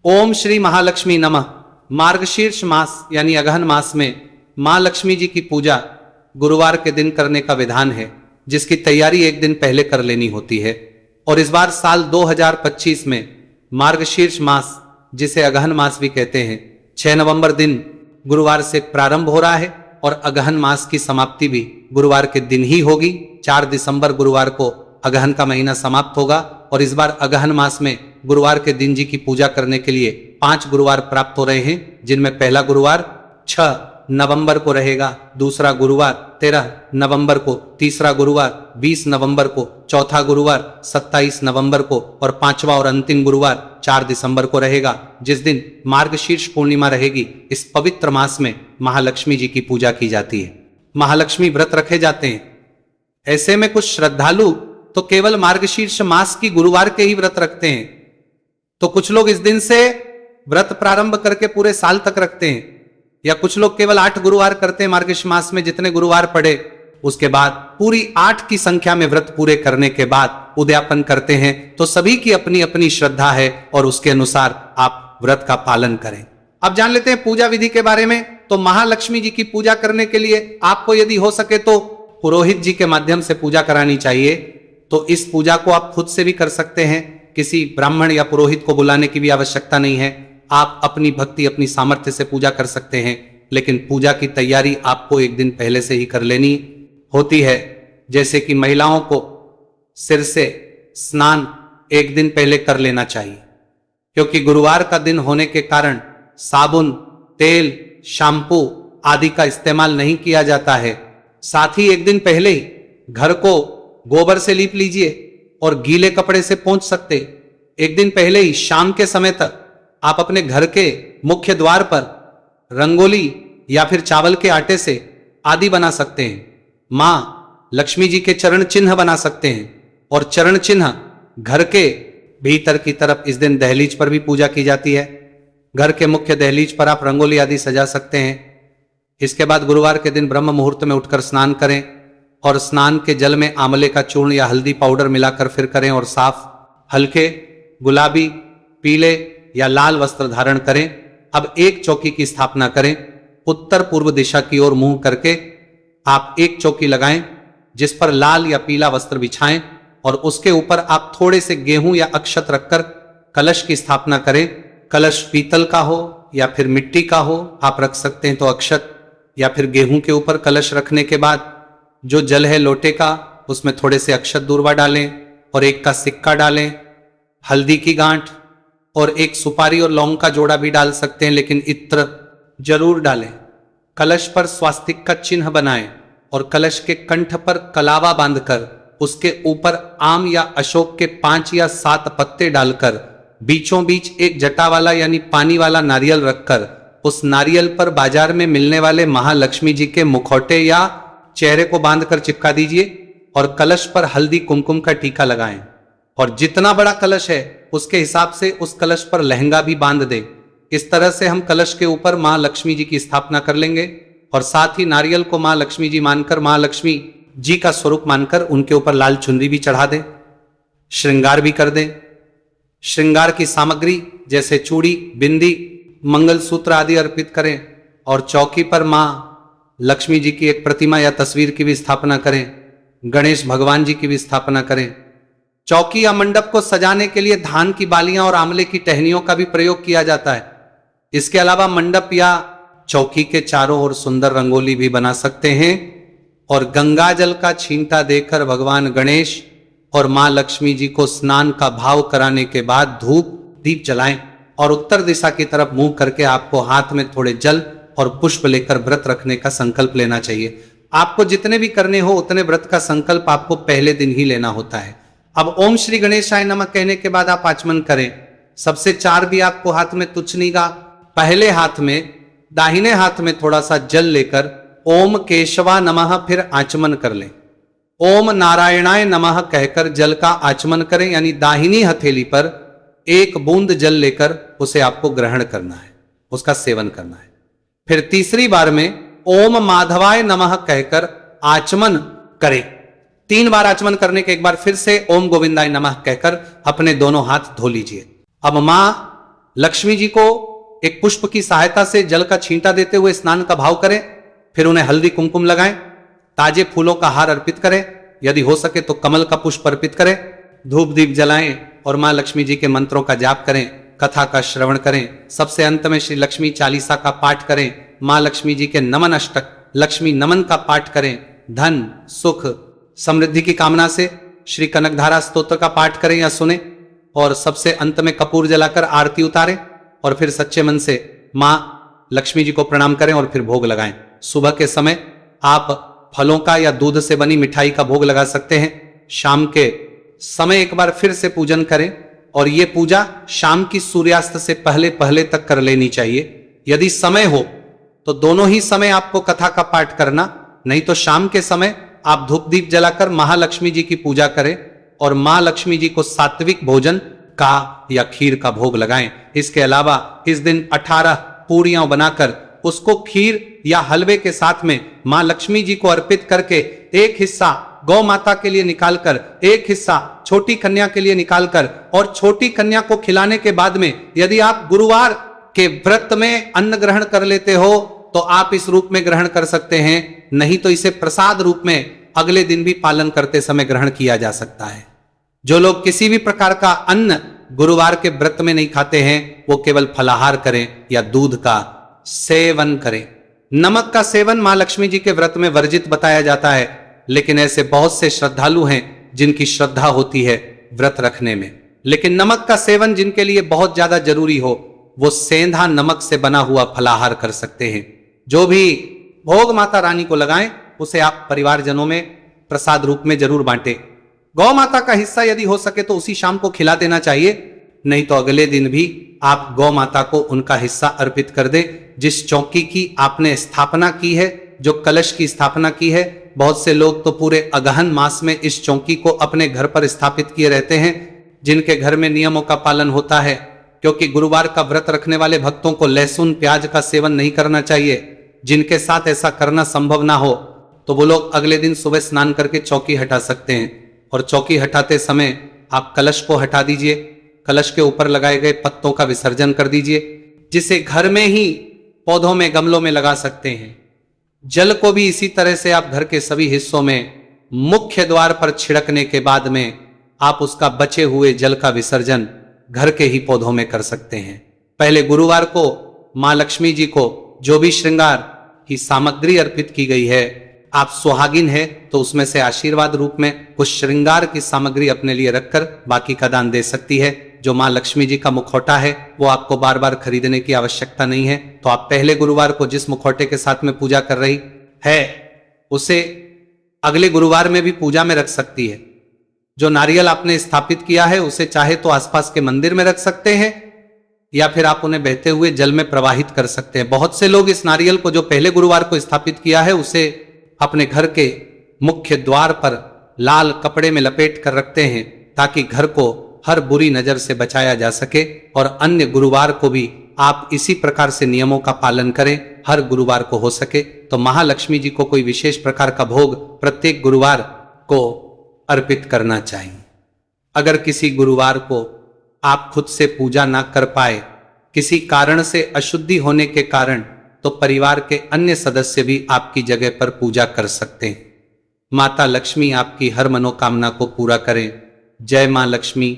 ओम श्री महालक्ष्मी नमः। मार्गशीर्ष मास यानी अगहन मास में मां लक्ष्मी जी की पूजा गुरुवार के दिन करने का विधान है, जिसकी तैयारी एक दिन पहले कर लेनी होती है। और इस बार साल 2025 में मार्गशीर्ष मास, जिसे अगहन मास भी कहते हैं, 6 नवंबर दिन गुरुवार से प्रारंभ हो रहा है और अगहन मास की समाप्ति भी गुरुवार के दिन ही होगी। 4 दिसंबर गुरुवार को अगहन का महीना समाप्त होगा और इस बार अगहन मास में गुरुवार के दिन जी की पूजा करने के लिए 5 गुरुवार प्राप्त हो रहे हैं, जिनमें पहला गुरुवार 6 नवंबर को रहेगा, दूसरा गुरुवार 13 नवंबर को, तीसरा गुरुवार 20 नवंबर को, चौथा गुरुवार 27 नवंबर को और 5वां और अंतिम गुरुवार 4 दिसंबर को रहेगा, जिस दिन मार्गशीर्ष पूर्णिमा रहेगी। इस पवित्र मास में महालक्ष्मी जी की पूजा की जाती है, महालक्ष्मी व्रत रखे जाते हैं। ऐसे में कुछ श्रद्धालु तो केवल मार्गशीर्ष मास की गुरुवार के ही व्रत रखते हैं, तो कुछ लोग इस दिन से व्रत प्रारंभ करके पूरे साल तक रखते हैं, या कुछ लोग केवल 8 गुरुवार करते हैं मार्गशीर्ष मास में, जितने गुरुवार पड़े उसके बाद पूरी 8 की संख्या में व्रत पूरे करने के बाद उद्यापन करते हैं। तो सभी की अपनी अपनी श्रद्धा है और उसके अनुसार आप व्रत का पालन करें। अब जान लेते हैं पूजा विधि के बारे में। तो महालक्ष्मी जी की पूजा करने के लिए आपको यदि हो सके तो पुरोहित जी के माध्यम से पूजा करानी चाहिए। तो इस पूजा को आप खुद से भी कर सकते हैं, किसी ब्राह्मण या पुरोहित को बुलाने की भी आवश्यकता नहीं है। आप अपनी भक्ति, अपनी सामर्थ्य से पूजा कर सकते हैं, लेकिन पूजा की तैयारी आपको एक दिन पहले से ही कर लेनी होती है। जैसे कि महिलाओं को सिर से स्नान एक दिन पहले कर लेना चाहिए, क्योंकि गुरुवार का दिन होने के कारण साबुन, तेल, शैम्पू आदि का इस्तेमाल नहीं किया जाता है। साथ ही एक दिन पहले ही घर को गोबर से लीप लीजिए और गीले कपड़े से पोंछ सकते। एक दिन पहले ही शाम के समय तक आप अपने घर के मुख्य द्वार पर रंगोली या फिर चावल के आटे से आदि बना सकते हैं। मां लक्ष्मी जी के चरण चिन्ह बना सकते हैं और चरण चिन्ह घर के भीतर की तरफ इस दिन दहलीज पर भी पूजा की जाती है। घर के मुख्य दहलीज पर आप रंगोली आदि सजा सकते हैं। इसके बाद गुरुवार के दिन ब्रह्म मुहूर्त में उठकर स्नान करें और स्नान के जल में आंवले का चूर्ण या हल्दी पाउडर मिलाकर फिर करें और साफ हल्के गुलाबी, पीले या लाल वस्त्र धारण करें। अब एक चौकी की स्थापना करें। उत्तर पूर्व दिशा की ओर मुंह करके आप एक चौकी लगाएं, जिस पर लाल या पीला वस्त्र बिछाएं और उसके ऊपर आप थोड़े से गेहूं या अक्षत रखकर कलश की स्थापना करें। कलश पीतल का हो या फिर मिट्टी का हो, आप रख सकते हैं तो अक्षत या फिर गेहूं के ऊपर कलश रखने के बाद जो जल है लोटे का, उसमें थोड़े से अक्षत दूर्वा डालें और एक का सिक्का डालें, हल्दी की गांठ और एक सुपारी और लौंग का जोड़ा भी डाल सकते हैं, लेकिन इत्र जरूर डालें। कलश पर स्वास्तिक का चिन्ह बनाएं और कलश के कंठ पर कलावा बांधकर उसके ऊपर आम या अशोक के 5 या 7 पत्ते डालकर बीचों बीच एक जटा वाला यानी पानी वाला नारियल रखकर उस नारियल पर बाजार में मिलने वाले महालक्ष्मी जी के मुखौटे या चेहरे को बांधकर चिपका दीजिए और कलश पर हल्दी कुमकुम का टीका लगाएं और जितना बड़ा कलश है उसके हिसाब से उस कलश पर लहंगा भी बांध दें। इस तरह से हम कलश के ऊपर मां लक्ष्मी जी की स्थापना कर लेंगे और साथ ही नारियल को मां लक्ष्मी जी मानकर, मां लक्ष्मी जी का स्वरूप मानकर उनके ऊपर लाल चुनरी भी चढ़ा दें, श्रृंगार भी कर दें। श्रृंगार की सामग्री जैसे चूड़ी, बिंदी, मंगलसूत्र आदि अर्पित करें और चौकी पर मां लक्ष्मी जी की एक प्रतिमा या तस्वीर की भी स्थापना करें। गणेश भगवान जी की भी स्थापना करें। चौकी या मंडप को सजाने के लिए धान की बालियां और आंवले की टहनियों का भी प्रयोग किया जाता है। इसके अलावा मंडप या चौकी के चारों ओर सुंदर रंगोली भी बना सकते हैं और गंगा जल का छींटा देकर भगवान गणेश और मां लक्ष्मी जी को स्नान का भाव कराने के बाद धूप दीप जलाएं और उत्तर दिशा की तरफ मुंह करके आपको हाथ में थोड़े जल और पुष्प लेकर व्रत रखने का संकल्प लेना चाहिए। आपको जितने भी करने हो उतने व्रत का संकल्प आपको पहले दिन ही लेना होता है। अब ओम श्री गणेशाय नमः कहने के बाद आप आचमन करें। सबसे 4 भी आपको हाथ में तुच्छ निगाह पहले हाथ में, दाहिने हाथ में थोड़ा सा जल लेकर ओम केशवा नमः फिर आचमन कर लें। ओम नारायणाय नमः कहकर जल का आचमन करें, यानी दाहिनी हथेली पर 1 बूंद जल लेकर उसे आपको ग्रहण करना है, उसका सेवन करना है। फिर तीसरी बार में ओम माधवाय नमः कहकर आचमन करें। 3 बार आचमन करने के एक बार फिर से ओम गोविंदाय नमः कहकर अपने दोनों हाथ धो लीजिए। अब मां लक्ष्मी जी को एक पुष्प की सहायता से जल का छींटा देते हुए स्नान का भाव करें, फिर उन्हें हल्दी कुमकुम लगाएं, ताजे फूलों का हार अर्पित करें, यदि हो सके तो कमल का पुष्प अर्पित करें, धूप दीप जलाएं और मां लक्ष्मी जी के मंत्रों का जाप करें, कथा का श्रवण करें। सबसे अंत में श्री लक्ष्मी चालीसा का पाठ करें, मां लक्ष्मी जी के नमन अष्टक लक्ष्मी नमन का पाठ करें। धन सुख समृद्धि की कामना से श्री कनकधारा स्तोत्र का पाठ करें या सुने और सबसे अंत में कपूर जलाकर आरती उतारें और फिर सच्चे मन से मां लक्ष्मी जी को प्रणाम करें और फिर भोग लगाएं। सुबह के समय आप फलों का या दूध से बनी मिठाई का भोग लगा सकते हैं। शाम के समय एक बार फिर से पूजन करें और यह पूजा शाम की सूर्यास्त से पहले पहले तक कर लेनी चाहिए। यदि समय हो तो दोनों ही समय आपको कथा का पाठ करना, नहीं तो शाम के समय आप धूप दीप जलाकर महालक्ष्मी जी की पूजा करें और मां लक्ष्मी जी को सात्विक भोजन का या खीर का भोग लगाएं। इसके अलावा इस दिन 18 पूरियां बनाकर उसको खीर या हलवे के साथ में मां लक्ष्मी जी को अर्पित करके एक हिस्सा गौ माता के लिए निकालकर, एक हिस्सा छोटी कन्या के लिए निकालकर और छोटी कन्या को खिलाने के बाद में यदि आप गुरुवार के व्रत में अन्न ग्रहण कर लेते हो तो आप इस रूप में ग्रहण कर सकते हैं, नहीं तो इसे प्रसाद रूप में अगले दिन भी पालन करते समय ग्रहण किया जा सकता है। जो लोग किसी भी प्रकार का अन्न गुरुवार के व्रत में नहीं खाते हैं वो केवल फलाहार करें या दूध का सेवन करें। नमक का सेवन मां लक्ष्मी जी के व्रत में वर्जित बताया जाता है, लेकिन ऐसे बहुत से श्रद्धालु हैं जिनकी श्रद्धा होती है व्रत रखने में, लेकिन नमक का सेवन जिनके लिए बहुत ज्यादा जरूरी हो वो सेंधा नमक से बना हुआ फलाहार कर सकते हैं। जो भी भोग माता रानी को लगाएं उसे आप परिवारजनों में प्रसाद रूप में जरूर बांटें। गौ माता का हिस्सा यदि हो सके तो उसी शाम को खिला देना चाहिए, नहीं तो अगले दिन भी आप गौ माता को उनका हिस्सा अर्पित कर दें। जिस चौकी की आपने स्थापना की है, जो कलश की स्थापना की है, बहुत से लोग तो पूरे अगहन मास में इस चौकी को अपने घर पर स्थापित किए रहते हैं, जिनके घर में नियमों का पालन होता है, क्योंकि गुरुवार का व्रत रखने वाले भक्तों को लहसुन प्याज का सेवन नहीं करना चाहिए। जिनके साथ ऐसा करना संभव ना हो तो वो लोग अगले दिन सुबह स्नान करके चौकी हटा सकते हैं और चौकी हटाते समय आप कलश को हटा दीजिए, कलश के ऊपर लगाए गए पत्तों का विसर्जन कर दीजिए, जिसे घर में ही पौधों में गमलों में लगा सकते हैं। जल को भी इसी तरह से आप घर के सभी हिस्सों में मुख्य द्वार पर छिड़कने के बाद में आप उसका बचे हुए जल का विसर्जन घर के ही पौधों में कर सकते हैं। पहले गुरुवार को मां लक्ष्मी जी को जो भी श्रृंगार की सामग्री अर्पित की गई है, आप सुहागिन है तो उसमें से आशीर्वाद रूप में कुछ श्रृंगार की सामग्री अपने लिए रखकर बाकी का दान दे सकती है। जो मां लक्ष्मी जी का मुखौटा है वो आपको बार बार खरीदने की आवश्यकता नहीं है, तो आप पहले गुरुवार को जिस मुखौटे के साथ में पूजा कर रही है उसे अगले गुरुवार में भी पूजा में रख सकती है। जो नारियल आपने स्थापित किया है उसे चाहे तो आसपास के मंदिर में रख सकते हैं या फिर आप उन्हें बहते हुए जल में प्रवाहित कर सकते हैं। बहुत से लोग इस नारियल को जो पहले गुरुवार को स्थापित किया है उसे अपने घर के मुख्य द्वार पर लाल कपड़े में लपेट कर रखते हैं ताकि घर को हर बुरी नजर से बचाया जा सके। और अन्य गुरुवार को भी आप इसी प्रकार से नियमों का पालन करें, हर गुरुवार को हो सके तो महालक्ष्मी जी को कोई विशेष प्रकार का भोग प्रत्येक गुरुवार को अर्पित करना चाहिए। अगर किसी गुरुवार को आप खुद से पूजा ना कर पाए, किसी कारण से अशुद्धि होने के कारण, तो परिवार के अन्य सदस्य भी आपकी जगह पर पूजा कर सकते हैं। माता लक्ष्मी आपकी हर मनोकामना को पूरा करें। जय मां लक्ष्मी।